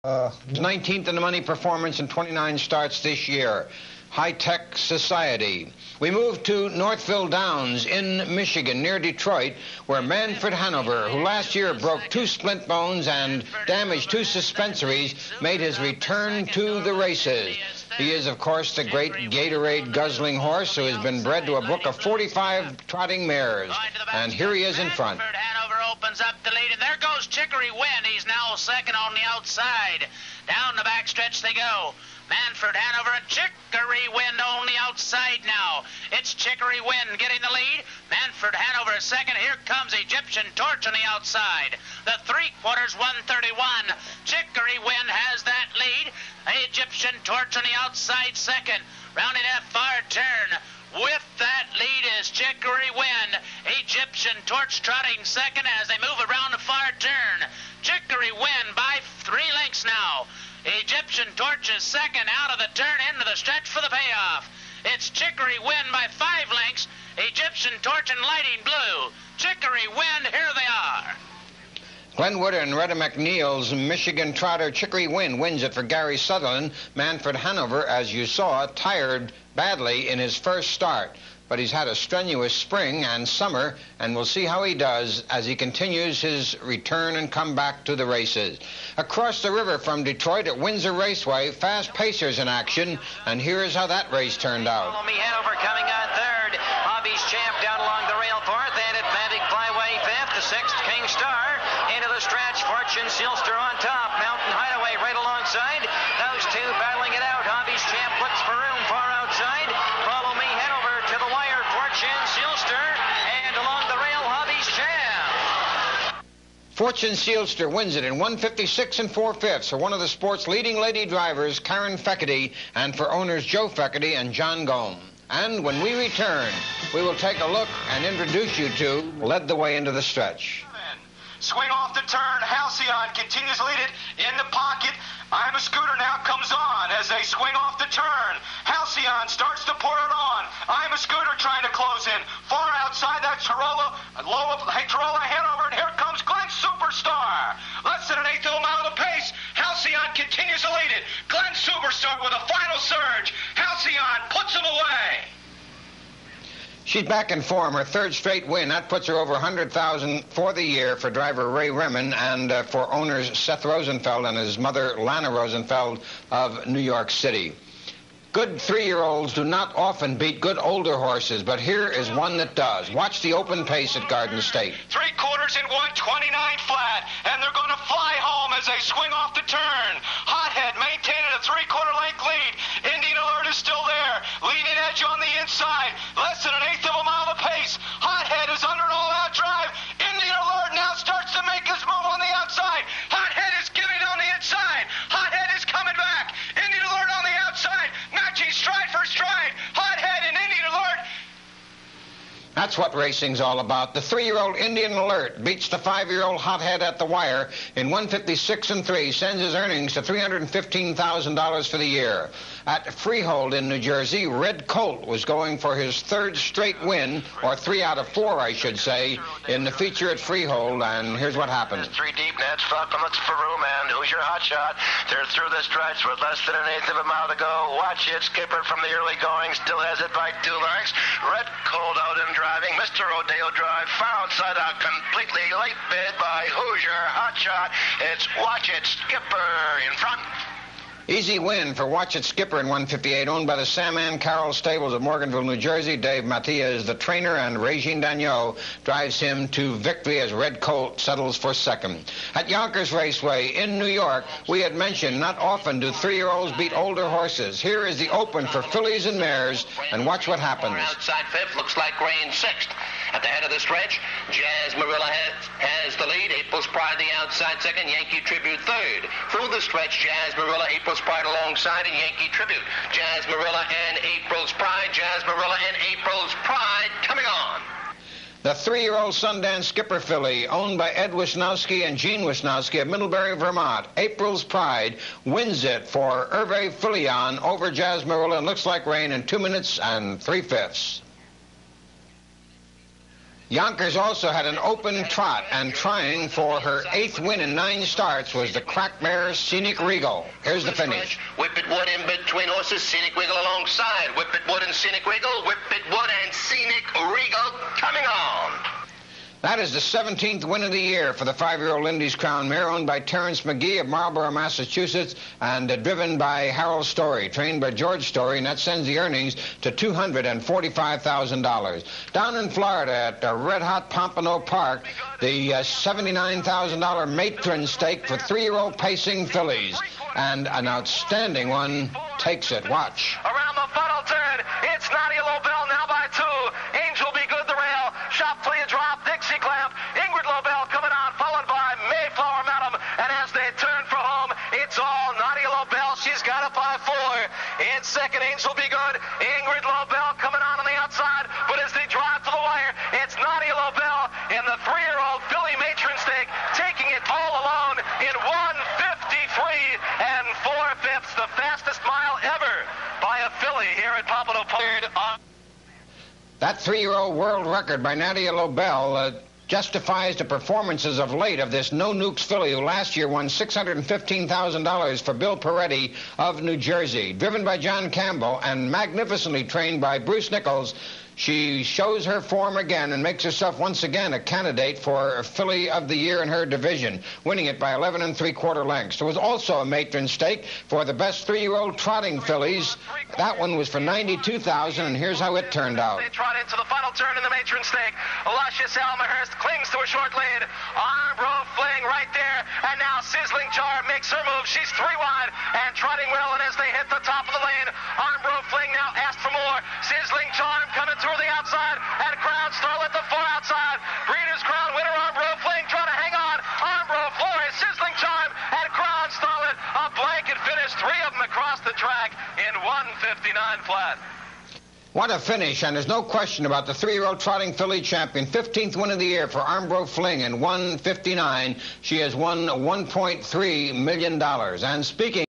19th in the money performance in 29 starts this year. High-tech society. We move to Northville Downs in Michigan, near Detroit, where Manfred Hanover, who last year broke 2 splint bones and damaged 2 suspensories, made his return to the races. He is, of course, the great Gatorade-guzzling horse who has been bred to a book of 45 trotting mares. And here he is in front. Manfred Hanover opens up the lead, and there goes Chicory Wind. He's now second on the outside. Down the backstretch they go. Manfred Hanover and Chicory Wind on the outside now. It's Chicory Wind getting the lead. Manfred Hanover second. Here comes Egyptian Torch on the outside. The 3/4, 131. Chicory Wind has that lead. Egyptian Torch on the outside second. Rounding that far turn. With that lead is Chicory Wind. Egyptian Torch trotting second as they move around the far turn. Chicory Wind by 3 lengths now. Egyptian Torch is second out of the turn into the stretch for the payoff. It's Chicory Wind by 5 lengths. Egyptian Torch and Lighting Blue. Chicory Wind, here they are. Glenwood and Retta McNeil's Michigan trotter Chicory Wind wins it for Gary Sutherland. Manfred Hanover, as you saw, tired badly in his first start. But he's had a strenuous spring and summer, and we'll see how he does as he continues his return and comeback to the races. Across the river from Detroit at Windsor Raceway, fast pacers in action, and here's how that race turned out. Follow Me Hanover coming on third. Hobby's Champ down along the rail fourth, and Atlantic Flyway fifth. The 6th King Star into the stretch. Fortune Sealster on top. Mountain Hideaway right alongside. Those two battling it out. Hobby's Champ looks for room far outside. Follow Me Hanover to the wire. Fortune Sealster, and along the rail, Hobby's Champ. Fortune Sealster wins it in 1:56 4/5 for one of the sport's leading lady drivers, Karen Feckerty, and for owners Joe Feckerty and John Gome. And when we return, we will take a look and introduce you to Led the Way into the Stretch. Swing off the turn. Halcyon continues to lead it in the pocket. I'm a Scooter now comes on as they swing off the turn. Halcyon starts to pour it on. I'm a Scooter trying to close in. Far outside that Tarola, Tarola Hanover, and here comes Glenn Superstar. Less than an eighth of a mile to pace. Halcyon continues to lead it. Glenn Superstar with a final surge. Halcyon puts him away. She's back in form, her 3rd straight win. That puts her over $100,000 for the year for driver Ray Remen and for owners Seth Rosenfeld and his mother Lana Rosenfeld of New York City. Good 3-year-olds do not often beat good older horses, but here is one that does. Watch the open pace at Garden State. 3/4 in 129 flat, and they're going to fly home as they swing off the turn. Hothead maintaining a 3/4 length lead. Indian Alert is still there. Leading edge on the inside. Less than an eighth of a mile to pace. Hothead is under an all-out drive. Indian Alert now starts to make his move on the outside. Hothead is giving on the inside. Hothead is coming back. Indian Alert on the outside. Matching stride for stride. Hothead and Indian Alert. That's what racing's all about. The 3-year-old Indian Alert beats the 5-year-old Hothead at the wire in 1:56 3, sends his earnings to $315,000 for the year. At Freehold in New Jersey, Red Colt was going for his 3rd straight win, or 3 out of 4, I should say, in the feature at Freehold, and here's what happened. 3 deep nets, Falcon looks for room, and who's your hot shot? They're through the stretch with less than an eighth of a mile to go. Watch it, Skipper from the early going, still has it by 2 lengths. Red Colt out and driving. Mr. Rodeo Drive, far outside out, completely late bid by Hoosier Hotshot. It's Watch It Skipper in front. Easy win for Watch It Skipper in 1:58, owned by the Sam Ann Carroll Stables of Morganville, New Jersey. Dave Mattia is the trainer, and Regine Dagnot drives him to victory as Red Colt settles for 2nd. At Yonkers Raceway in New York, we had mentioned not often do 3-year-olds beat older horses. Here is the open for fillies and mares, and watch what happens. Outside 5th, looks like Rain 6th. At the head of the stretch, Jazz Marilla has the lead. April's Pride the outside 2nd, Yankee Tribute 3rd. Through the stretch, Jazz Marilla, April's Pride alongside, and Yankee Tribute. Jazz Marilla and April's Pride, Jazz Marilla and April's Pride coming on. The 3-year-old Sundance Skipper filly, owned by Ed Wisnowski and Gene Wisnowski of Middlebury, Vermont. April's Pride wins it for Hervé Filion over Jazz Marilla, and looks like rain in 2 minutes and 3/5. Yonkers also had an open trot, and trying for her 8th win in 9 starts was the crack mare Scenic Regal. Here's the finish. Whip it wood in between horses, Scenic Regal alongside. Whip it wood and Scenic Regal, Whip it wood and Scenic Regal coming on. That is the 17th win of the year for the 5-year-old Lindy's Crown mare, owned by Terrence McGee of Marlborough, Massachusetts, and driven by Harold Story, trained by George Story, and that sends the earnings to $245,000. Down in Florida at Red Hot Pompano Park, the $79,000 matron stake for 3-year-old pacing fillies, and an outstanding one takes it. Watch. Around the funnel turn, it's Nadia Lobel now by 2. Angel Be Good the rail. Shop till you drop. Dixie Clamp. Ingrid Lobel coming on, followed by Mayflower Madam. And as they turn for home, it's all Nadia Lobel. She's got it by 4. In second, Angel Be Good. Ingrid Lobel coming on the outside. But as they drive to the wire, it's Nadia Lobel in the 3-year-old filly matron stake, taking it all alone in 1:53 and 4/5, the fastest mile ever by a filly here at Pompano Park. That 3-year-old world record by Nadia Lobel justifies the performances of late of this No Nukes filly, who last year won $615,000 for Bill Peretti of New Jersey. Driven by John Campbell and magnificently trained by Bruce Nichols, she shows her form again and makes herself once again a candidate for Filly of the Year in her division, winning it by 11 3/4 lengths. There was also a matron stake for the best 3-year-old trotting fillies. That one was for $92,000, and here's how it turned out. They trot into the final turn in the matron stake. Luscious Almahurst clings to a short lead. Armbro Fling right there, and now Sizzling Charm makes her move. She's 3 wide and trotting well, and as they hit the top of the lane, Armbro Fling now asked for more. Sizzling Charm coming through the outside, and Crown Starlet the 4 outside. Breeders' Crown winner Armbro Fling trying to hang on. Armbro Flores, Sizzling Charm, and Crown Starlet. A blanket finish, 3 of them across the track in 1:59 flat. What a finish, and there's no question about the 3-year-old trotting filly champion. 15th win of the year for Armbro Fling in 1:59. She has won $1.3 million. And speaking